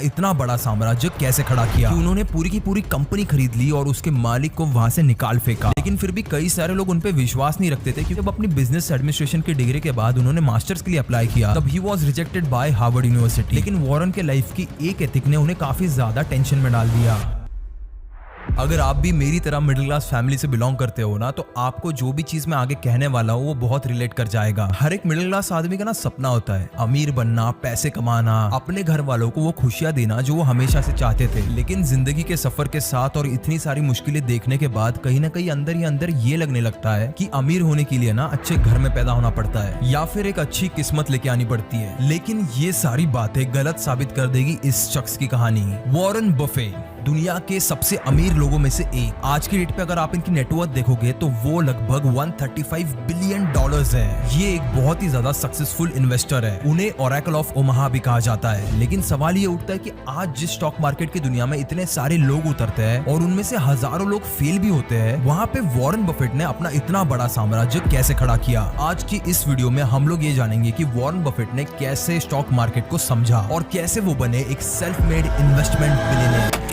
इतना बड़ा साम्राज्य कैसे खड़ा किया कि उन्होंने पूरी की पूरी कंपनी खरीद ली और उसके मालिक को वहां से निकाल फेंका। लेकिन फिर भी कई सारे लोग उन पे विश्वास नहीं रखते थे, क्योंकि जब अपनी बिजनेस एडमिनिस्ट्रेशन की डिग्री के बाद उन्होंने मास्टर्स के लिए अप्लाई किया तब he was rejected by Harvard university. लेकिन वॉरेन के लाइफ की एक एथिक ने उन्हें काफी ज्यादा टेंशन में डाल दिया। अगर आप भी मेरी तरह मिडिल क्लास फैमिली से बिलोंग करते हो ना, तो आपको जो भी चीज मैं आगे कहने वाला हूँ वो बहुत रिलेट कर जाएगा। हर एक मिडिल क्लास आदमी का ना सपना होता है अमीर बनना, पैसे कमाना, अपने घर वालों को वो खुशियां देना जो वो हमेशा से चाहते थे। लेकिन जिंदगी के सफर के साथ और इतनी सारी मुश्किलें देखने के बाद कहीं ना कहीं अंदर ही अंदर ये लगने लगता है कि अमीर होने के लिए ना अच्छे घर में पैदा होना पड़ता है या फिर एक अच्छी किस्मत लेके आनी पड़ती है। लेकिन ये सारी बातें गलत साबित कर देगी इस शख्स की कहानी। वॉरेन बफेट दुनिया के सबसे अमीर लोगों में से एक। आज की डेट पे अगर आप इनकी नेटवर्थ देखोगे तो वो लगभग 135 बिलियन डॉलर्स है। ये एक बहुत ही ज्यादा सक्सेसफुल इन्वेस्टर है। उन्हें ओरेकल ऑफ ओमाहा भी कहा जाता है। लेकिन सवाल ये उठता है कि आज जिस स्टॉक मार्केट की दुनिया में इतने सारे लोग उतरते हैं और उनमें से हजारों लोग फेल भी होते हैं, वहाँ पे वॉरेन बफेट ने अपना इतना बड़ा साम्राज्य कैसे खड़ा किया। आज की इस वीडियो में हम लोग ये जानेंगे कि वॉरेन बफेट ने कैसे स्टॉक मार्केट को समझा और कैसे वो बने एक सेल्फ मेड इन्वेस्टमेंट बिलियनेयर।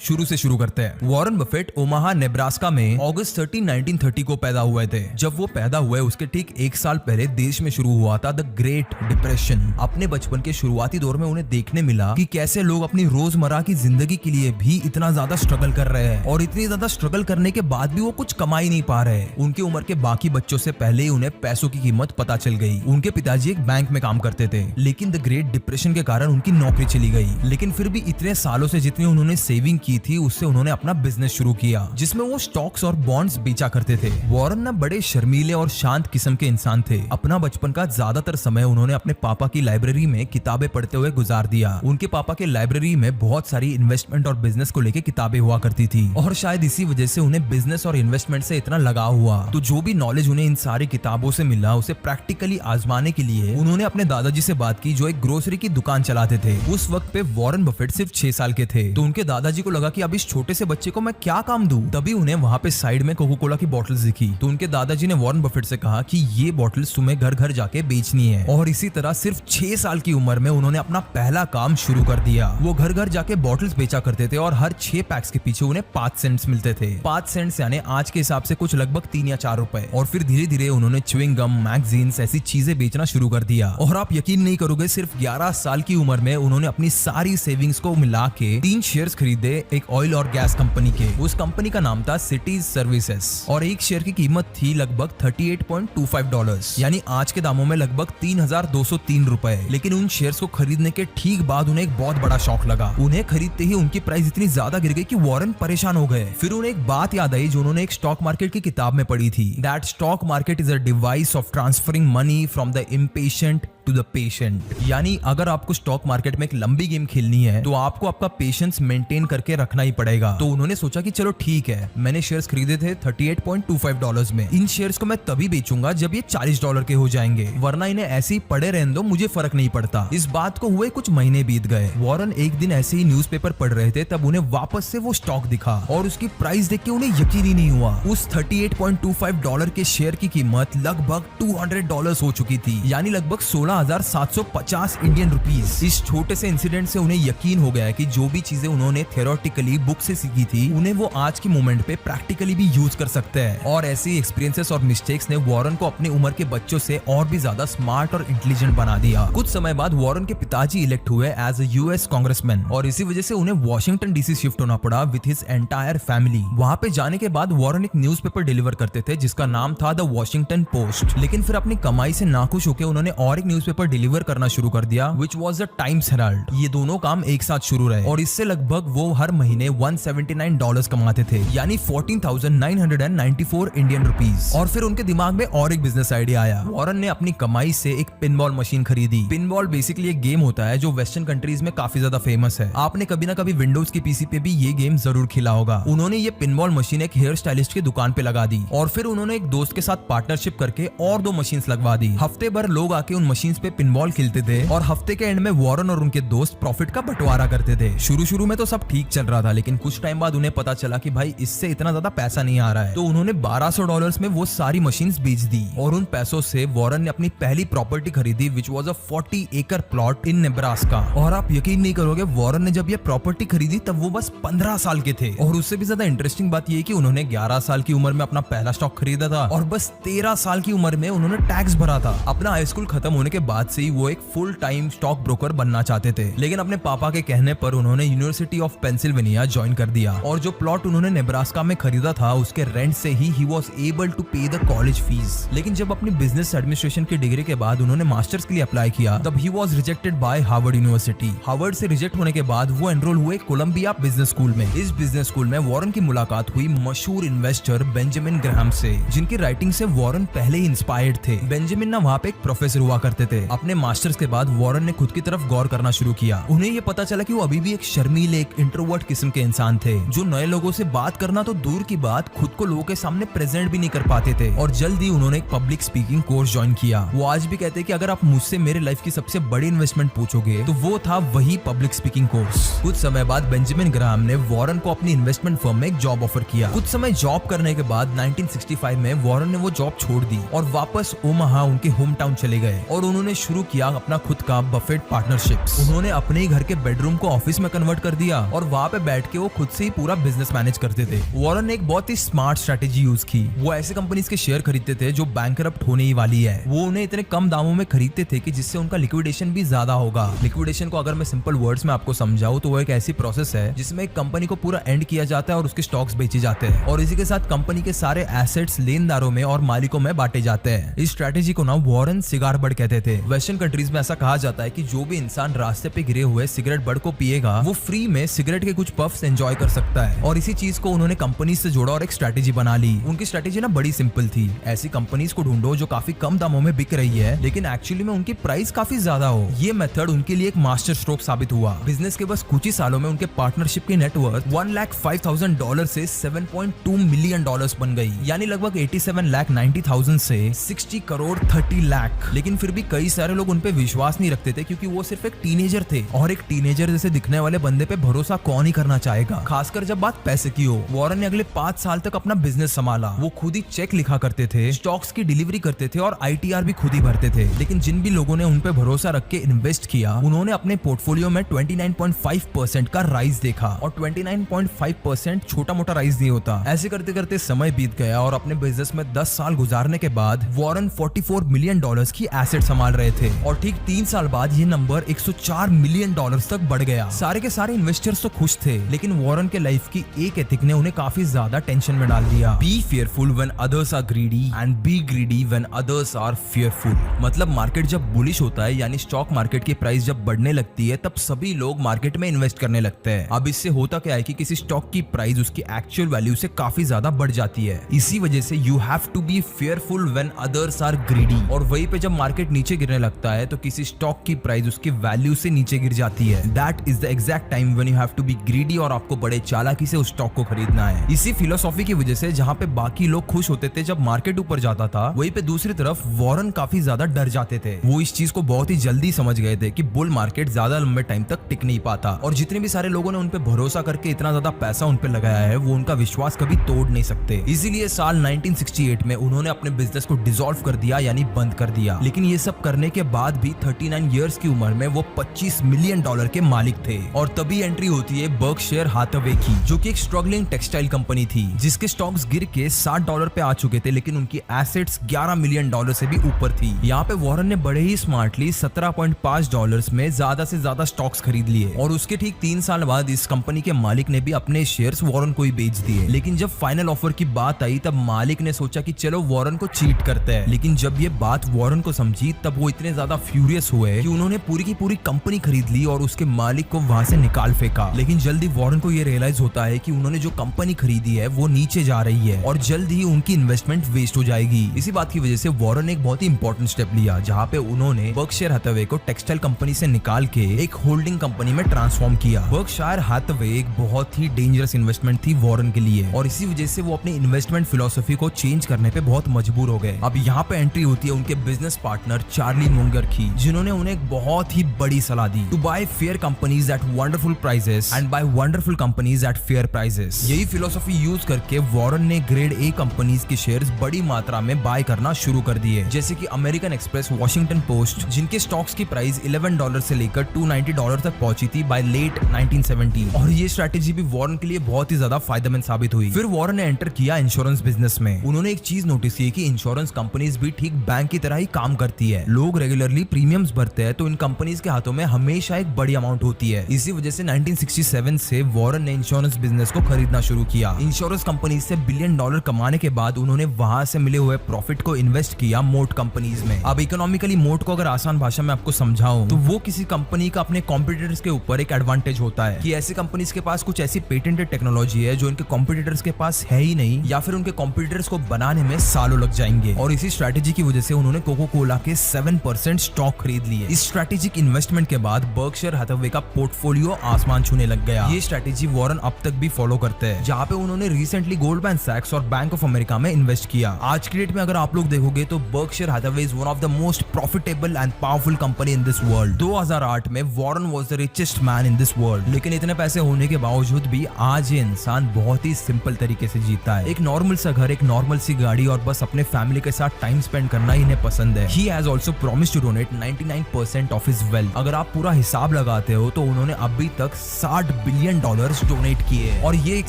शुरू से शुरू करते हैं। वॉरेन बफेट ओमाहा नेब्रास्का में अगस्त 13, 1930 को पैदा हुए थे। जब वो पैदा हुए उसके ठीक एक साल पहले देश में शुरू हुआ था द ग्रेट डिप्रेशन। अपने बचपन के शुरुआती दौर में उन्हें देखने मिला कि कैसे लोग अपनी रोजमर्रा की जिंदगी के लिए भी इतना ज्यादा स्ट्रगल कर रहे हैं और इतनी ज्यादा स्ट्रगल करने के बाद भी वो कुछ कमा ही नहीं पा रहे। उनकी उम्र के बाकी बच्चों से पहले ही उन्हें पैसों की कीमत पता चल गई। उनके पिताजी एक बैंक में काम करते थे, लेकिन द ग्रेट डिप्रेशन के कारण उनकी नौकरी चली गई। लेकिन फिर भी इतने सालों से जितनी उन्होंने सेविंग की थी उससे उन्होंने अपना बिजनेस शुरू किया, जिसमें वो स्टॉक्स और बॉन्ड्स बेचा करते थे। वॉरेन ना बड़े शर्मीले और शांत किस्म के इंसान थे। अपना बचपन का ज्यादातर समय उन्होंने अपने पापा की लाइब्रेरी में किताबें पढ़ते हुए गुजार दिया। उनके पापा के लाइब्रेरी में बहुत सारी इन्वेस्टमेंट और बिजनेस को लेकर किताबें हुआ करती थी और शायद इसी वजह से उन्हें बिजनेस और इन्वेस्टमेंट से इतना लगाव हुआ। तो जो भी नॉलेज उन्हें इन सारी किताबों से मिला उसे प्रैक्टिकली आजमाने के लिए उन्होंने अपने दादाजी से बात की, जो एक ग्रोसरी की दुकान चलाते थे। उस वक्त पे वॉरेन बफेट सिर्फ 6 साल के थे। तो उनके दादाजी को लगा कि अब इस छोटे से बच्चे को मैं क्या काम दूं। तभी उन्हें वहां पे साइड में कोको कोला की बोतल्स दिखी। तो उनके दादाजी ने वॉरेन बफेट से कहा कि ये बोतल्स तुम्हें घर घर जाके बेचनी है। और इसी तरह सिर्फ 6 साल की उम्र में उन्होंने अपना पहला काम शुरू कर दिया। वो घर घर जाके बोतल्स बेचा करते थे और हर 6 पैक्स के पीछे उन्हें 5 सेंट्स मिलते थे। 5 सेंट्स यानी आज के हिसाब से कुछ लगभग 3 या 4 रुपए। और फिर धीरे धीरे उन्होंने च्युइंग गम, मैगजीन्स ऐसी चीजें बेचना शुरू कर दिया। और आप यकीन नहीं करोगे, सिर्फ 11 साल की उम्र में उन्होंने अपनी सारी सेविंग्स को मिला के 3 शेयर्स खरीदे एक ऑयल और गैस कंपनी के। उस कंपनी का नाम था सिटीज सर्विसेज और एक शेयर की कीमत थी लगभग $38.25, यानी आज के दामों में लगभग 3,203 रुपए। लेकिन उन शेयर्स को खरीदने के ठीक बाद उन्हें एक बहुत बड़ा शॉक लगा। उन्हें खरीदते ही उनकी प्राइस इतनी ज्यादा गिर गई कि वॉरेन परेशान हो गए। फिर उन्हें एक बात याद आई जो उन्होंने एक स्टॉक मार्केट की किताब में पढ़ी थी, that stock market is a device of transferring money from the impatient to the patient. यानी अगर आपको स्टॉक मार्केट में एक लंबी गेम खेलनी है तो आपको आपका पेशेंस मेंटेन करके रखना ही पड़ेगा। तो उन्होंने सोचा कि चलो ठीक है, मैंने शेयर्स खरीदे थे $38.25 में। इन शेयर्स को मैं तभी बेचूंगा जब ये $40 के हो जाएंगे, वरना इन्हें ऐसे ही पड़े रहने दो, मुझे फर्क नहीं पड़ता। इस बात को हुए कुछ महीने बीत गए। वॉरेन एक दिन ऐसे ही न्यूज़पेपर पढ़ रहे थे, तब उन्हें वापस से वो स्टॉक दिखा और उसकी प्राइस देख के उन्हें यकीन ही नहीं हुआ। उस $38.25 के शेयर की कीमत लगभग $200 हो चुकी थी, यानी लगभग 16,750 इंडियन रुपीस। इस छोटे से इंसिडेंट से उन्हें यकीन हो गया कि जो भी चीजें उन्होंने थियोरेटिकली बुक से सीखी थी उन्हें वो आज की मोमेंट पे प्रैक्टिकली भी यूज कर सकते हैं। और ऐसे एक्सपीरियंसेस और मिस्टेक्स ने वॉरेन को अपनी उम्र के बच्चों से और भी ज्यादा स्मार्ट और इंटेलिजेंट बना दिया। कुछ समय बाद वॉरेन के पिताजी इलेक्ट हुए एज अ यूएस कांग्रेसमैन और इसी वजह से उन्हें वॉशिंगटन डीसी शिफ्ट होना पड़ा विद हिज एंटायर फैमिली। वहां पे जाने के बाद वॉरेन एक न्यूज़पेपर डिलीवर करते थे जिसका नाम था द वॉशिंगटन पोस्ट। लेकिन फिर अपनी कमाई से नाखुश होकर उन्होंने और एक न्यूज़पेपर डिलीवर करना शुरू कर दिया which was the times Herald. ये दोनों काम एक साथ शुरू रहे और इससे लगभग वो हर महीने $179 कमाते थे, यानी 14,994 इंडियन रुपीस। और फिर उनके दिमाग में और एक बिजनेस आइडिया आया। वॉरेन ने अपनी कमाई से एक पिनबॉल मशीन खरीदी। पिनबॉल बेसिकली एक गेम होता है जो वेस्टर्न कंट्रीज में काफी ज्यादा फेमस है। आपने कभी ना कभी विंडोज की पीसी पे भी ये गेम जरूर खेला होगा। उन्होंने ये पिनबॉल मशीन एक हेयर स्टाइलिस्ट की दुकान पे लगा दी और फिर उन्होंने एक दोस्त के साथ पार्टनरशिप करके और 2 मशीन्स लगवा दी। हफ्ते भर लोग आके उन मशीन मशीन्स पे पिनबॉल खेलते थे और हफ्ते के एंड में वॉरेन और उनके दोस्त प्रॉफिट का बंटवारा करते थे। शुरू में तो सब ठीक चल रहा था, लेकिन कुछ टाइम बाद उन्हें पता चला कि भाई इससे इतना ज्यादा पैसा नहीं आ रहा है, तो उन्होंने $1200 में वो सारी मशीन्स बेच दी और उन पैसों से वॉरेन ने अपनी पहली प्रॉपर्टी खरीदी विच वाज अ 40 एकड़ प्लॉट इन नेब्रास्का। और आप यकीन नहीं करोगे, वॉरेन ने जब ये प्रॉपर्टी खरीदी तब वो बस 15 साल के थे। और उससे भी ज्यादा इंटरेस्टिंग बात ये कि उन्होंने 11 साल की उम्र में अपना पहला स्टॉक खरीदा था और बस 13 साल की उम्र में उन्होंने टैक्स भरा था। अपना हाई स्कूल खत्म होने के बाद से ही वो एक फुल टाइम स्टॉक ब्रोकर बनना चाहते थे, लेकिन अपने पापा के कहने पर उन्होंने यूनिवर्सिटी ऑफ पेंसिल्वेनिया ज्वाइन कर दिया और जो प्लॉट उन्होंने नेब्रास्का में खरीदा था उसके रेंट से ही वाज एबल टू पे द कॉलेज फीस। लेकिन जब अपनी बिजनेस एडमिनिस्ट्रेशन की डिग्री के बाद उन्होंने मास्टर्स के लिए अप्लाई किया तब he was rejected by Harvard university. Harvard से रिजेक्ट होने के बाद वो एनरोल हुए कोलंबिया बिजनेस स्कूल में। इस बिजनेस स्कूल में वॉरेन की मुलाकात हुई मशहूर इन्वेस्टर बेंजामिन ग्राहम से, जिनकी राइटिंग से वॉरेन पहले ही इंस्पायर्ड थे। बेंजामिन ना वहाँ पे एक प्रोफेसर हुआ करते थे। अपने मास्टर्स के बाद वॉरेन ने खुद की तरफ गौर करना शुरू किया। उन्हें ये पता चला कि वो अभी भी एक शर्मीले, एक इंट्रोवर्ट किस्म के इंसान थे, जो नए लोगों से बात करना तो दूर की बात, खुद को लोगों के सामने प्रेजेंट भी नहीं कर पाते थे। और जल्द ही उन्होंने एक पब्लिक स्पीकिंग कोर्स ज्वाइन किया। वो आज भी कहते हैं कि अगर आप मुझसे मेरे लाइफ की सबसे बड़ी इन्वेस्टमेंट पूछोगे तो वो था वही पब्लिक स्पीकिंग कोर्स। कुछ समय बाद बेंजामिन ग्राहम ने वॉरेन को अपनी इन्वेस्टमेंट फर्म में एक जॉब ऑफर किया। कुछ समय जॉब करने के बाद 1965 में वॉरेन ने वो जॉब छोड़ दी और वापस ओमाहा उनके होम टाउन चले गए और उन्होंने शुरू किया अपना खुद का बफेट पार्टनरशिप्स। उन्होंने अपने ही घर के बेडरूम को ऑफिस में कन्वर्ट कर दिया और वहाँ पे बैठ के वो खुद से ही पूरा बिजनेस मैनेज करते थे। वॉरेन ने एक बहुत ही स्मार्ट स्ट्रेटेजी यूज की। वो ऐसे कंपनीज के शेयर खरीदते थे जो बैंकरप्ट होने ही वाली है। वो उन्हें इतने कम दामों में खरीदते थे कि जिससे उनका लिक्विडेशन भी ज्यादा होगा। लिक्विडेशन को अगर मैं सिंपल वर्ड्स में आपको समझाऊं तो वो एक ऐसी प्रोसेस है जिसमें एक कंपनी को पूरा एंड किया जाता है और उसके स्टॉक्स बेचे जाते हैं और इसी के साथ कंपनी के सारे एसेट्स लेनदारों में और मालिकों में बांटे जाते हैं। इस स्ट्रेटेजी को ना वॉरेन सिगार बर्ड कहते थे। वेस्टर्न कंट्रीज में ऐसा कहा जाता है कि जो भी इंसान रास्ते पे गिरे हुए सिगरेट बर्ड को पिएगा वो फ्री में सिगरेट के कुछ पफ्स एंजॉय कर सकता है। और इसी चीज को उन्होंने कंपनी से जोड़ा और एक स्ट्रेटेजी बना ली। उनकी स्ट्रेटेजी ना बड़ी सिंपल थी। ऐसी कंपनीज को ढूंढो जो काफी कम दामों में बिक रही है लेकिन एक्चुअली में उनकी प्राइस काफी ज्यादा हो। ये मेथड उनके लिए एक मास्टर स्ट्रोक साबित हुआ। बिजनेस के बस कुछ ही सालों में उनके पार्टनरशिप की नेटवर्थ $1,05,000 से $7.2 मिलियन बन गई, यानी लगभग 87,90,000 से 60 करोड़ 30 लाख। लेकिन फिर भी कई सारे लोग उन पे विश्वास नहीं रखते थे क्योंकि वो सिर्फ एक टीनेजर थे और एक टीनेजर जैसे दिखने वाले बंदे पे भरोसा कौन ही करना चाहेगा, खासकर जब बात पैसे की हो। वॉरेन ने अगले 5 साल तक अपना बिजनेस संभाला। वो खुद ही चेक लिखा करते थे, स्टॉक्स की डिलीवरी करते थे और ITR भी खुद ही भरते थे। लेकिन जिन भी लोगों ने उन पे भरोसा रख के इन्वेस्ट किया उन्होंने अपने पोर्टफोलियो में 29.5% का राइज देखा और 29.5% छोटा मोटा राइज नहीं होता। ऐसे करते करते समय बीत गया और अपने बिजनेस में 10 साल गुजारने के बाद वॉरेन $44 मिलियन की एसेट संभाल रहे थे और ठीक 3 साल बाद ये नंबर $104 मिलियन तक बढ़ गया। सारे के सारे इन्वेस्टर्स तो खुश थे लेकिन वॉरेन के लाइफ की एक एथिक ने उन्हें काफी ज्यादा टेंशन में डाल दिया। Be fearful when others are greedy and be greedy when others are fearful. मतलब मार्केट जब बुलिश होता है यानी स्टॉक मार्केट की प्राइस जब बढ़ने लगती है तब सभी लोग मार्केट में इन्वेस्ट करने लगते हैं। अब इससे होता क्या है कि किसी स्टॉक की प्राइस उसकी एक्चुअल वैल्यू से काफी ज्यादा बढ़ जाती है। इसी वजह से you have to be fearful when others are greedy. और वहीं पे जब मार्केट नीचे गिरने लगता है तो किसी स्टॉक की प्राइस उसकी वैल्यू से नीचे गिर जाती है। That is the exact time when you have to be greedy और आपको बड़े चालाकी से उस स्टॉक को खरीदना है। इसी फिलोसॉफी की वजह से जहाँ पे बाकी लोग खुश होते थे जब मार्केट ऊपर जाता था, वहीं पे दूसरी तरफ वॉरेन काफी ज्यादा डर जाते थे। वो इस चीज को बहुत ही जल्दी समझ गए थे कि बुल मार्केट ज्यादा लंबे टाइम तक टिक नहीं पाता और जितने भी सारे लोगों ने उन पे भरोसा करके इतना ज्यादा पैसा उन पे लगाया है वो उनका विश्वास कभी तोड़ नहीं सकते। इसीलिए साल 1968 में उन्होंने अपने बिजनेस को डिसॉल्व कर दिया यानी बंद कर दिया। लेकिन ये सब करने के बाद भी 39 इयर्स की उम्र में वो $25 मिलियन के मालिक थे। और तभी एंट्री होती है बर्कशायर हाथवे की, जो कि एक स्ट्रगलिंग टेक्सटाइल कंपनी थी जिसके स्टॉक्स गिर के $60 पे आ चुके थे लेकिन उनकी एसेट्स $11 मिलियन से भी ऊपर थी। यहाँ पे वॉरेन ने बड़े ही स्मार्टली $17.5 में ज्यादा से ज्यादा स्टॉक्स खरीद लिए और उसके ठीक 3 साल बाद इस कंपनी के मालिक ने भी अपने शेयर्स वॉरेन को ही बेच दिए। लेकिन जब फाइनल ऑफर की बात आई तब मालिक ने सोचा कि चलो वॉरेन को चीट करते हैं। लेकिन जब ये बात वॉरेन को समझी तब वो इतने ज्यादा फ्यूरियस हुए कि उन्होंने पूरी की पूरी कंपनी खरीद ली और उसके मालिक को वहां से निकाल फेंका। लेकिन जल्दी वॉरेन को ये रियलाइज होता है कि उन्होंने जो कंपनी खरीदी है वो नीचे जा रही है और जल्द ही उनकी इन्वेस्टमेंट वेस्ट हो जाएगी। इसी बात की वजह से वॉरेन ने एक बहुत ही इंपॉर्टेंट स्टेप लिया जहाँ पे उन्होंने बर्कशायर हाथवे को टेक्सटाइल कंपनी से निकाल के एक होल्डिंग कंपनी में ट्रांसफॉर्म किया। बर्कशायर हाथवे एक बहुत ही डेंजरस इन्वेस्टमेंट थी वॉरेन के लिए और इसी वजह से वो अपनी इन्वेस्टमेंट फिलोसफी को चेंज करने पे बहुत मजबूर हो गए। अब यहाँ पे एंट्री होती है उनके बिजनेस पार्टनर चार्ली मुंगर की, जिन्होंने उन्हें एक बहुत ही बड़ी सलाह दी to buy fair companies at wonderful prices and buy wonderful companies at fair prices. यही फिलोसफी यूज करके वॉरेन ने ग्रेड ए कंपनीज के शेयर्स बड़ी मात्रा में बाय करना शुरू कर दिए, जैसे कि अमेरिकन एक्सप्रेस, वॉशिंगटन पोस्ट, जिनके स्टॉक्स की प्राइस $11 से लेकर $290 तक पहुंची थी बाय लेट 1970। और ये स्ट्रैटेजी भी वॉरेन के लिए बहुत ही ज्यादा फायदेमंद साबित हुई। फिर वॉरेन ने एंटर किया इंश्योरेंस बिजनेस में। उन्होंने एक चीज नोटिस की कि इंश्योरेंस कंपनीज भी ठीक बैंक की तरह ही काम करती है। लोग रेगुलरली प्रीमियम्स भरते हैं तो इन कंपनीज के हाथों में हमेशा एक बड़ी अमाउंट होती है। इसी वजह से 1967 से वॉरेन ने इंश्योरेंस बिजनेस को खरीदना शुरू किया। इंश्योरेंस कंपनीज से $1 बिलियन कमाने के बाद उन्होंने वहां से मिले हुए प्रॉफिट को इन्वेस्ट किया मोट कंपनीज में। अब इकोनॉमिकली मोट को अगर आसान भाषा में आपको समझाऊं तो वो किसी कंपनी का अपने कॉम्पिटिटर्स के ऊपर एक एडवांटेज होता है कि ऐसी कंपनीज के पास कुछ ऐसी पेटेंटेड टेक्नोलॉजी है जो इनके कॉम्पिटिटर्स के पास है ही नहीं, या फिर उनके कॉम्पिटिटर्स को बनाने में सालों लग जाएंगे। और इसी स्ट्रैटेजी की वजह से उन्होंने कोको कोला के 7% स्टॉक खरीद लिए। इस स्ट्रैटेजिक इन्वेस्टमेंट के बाद बर्कशायर हैथवे का पोर्टफोलियो आसमान छूने लग गया। ये स्ट्रैटेजी वॉरेन अब तक भी फॉलो करते हैं, जहां पे उन्होंने रिसेंटली गोल्डमैन सैक्स और बैंक ऑफ अमेरिका में इन्वेस्ट किया। आज की डेट में अगर आप लोग देखोगे तो Berkshire Hathaway is one of the most profitable and powerful company in this world. 2008 में Warren was the richest man in this world. लेकिन इतने पैसे होने के बावजूद भी आज ये इंसान बहुत ही सिंपल तरीके से जीता है। एक नॉर्मल सा घर, एक नॉर्मल सी गाड़ी और बस अपने फैमिली के साथ टाइम स्पेंड करना ही इन्हें पसंद है। He has also promised to donate 99% of his wealth। अगर आप पूरा हिसाब लगाते हो तो उन्होंने अभी तक $60 बिलियन डोनेट किए हैं। और ये एक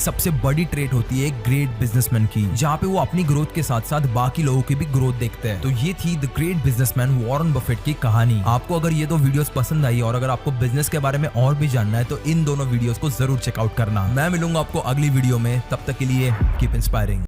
सबसे बड़ी ट्रेट होती है एक ग्रेट बिजनेसमैन की, जहाँ पे वो अपनी ग्रोथ के साथ साथ बाकी लोगों की भी ग्रोथ देखते हैं। तो ये थी the great businessman Warren Buffett की कहानी। आपको अगर ये दो वीडियोस पसंद आई और अगर आपको बिजनेस के बारे में और भी जानना है तो इन दोनों वीडियोस को जरूर चेकआउट करना। मैं मिलूंगा आपको अगली वीडियो में, तब तक के लिए कीप इंस्पायरिंग।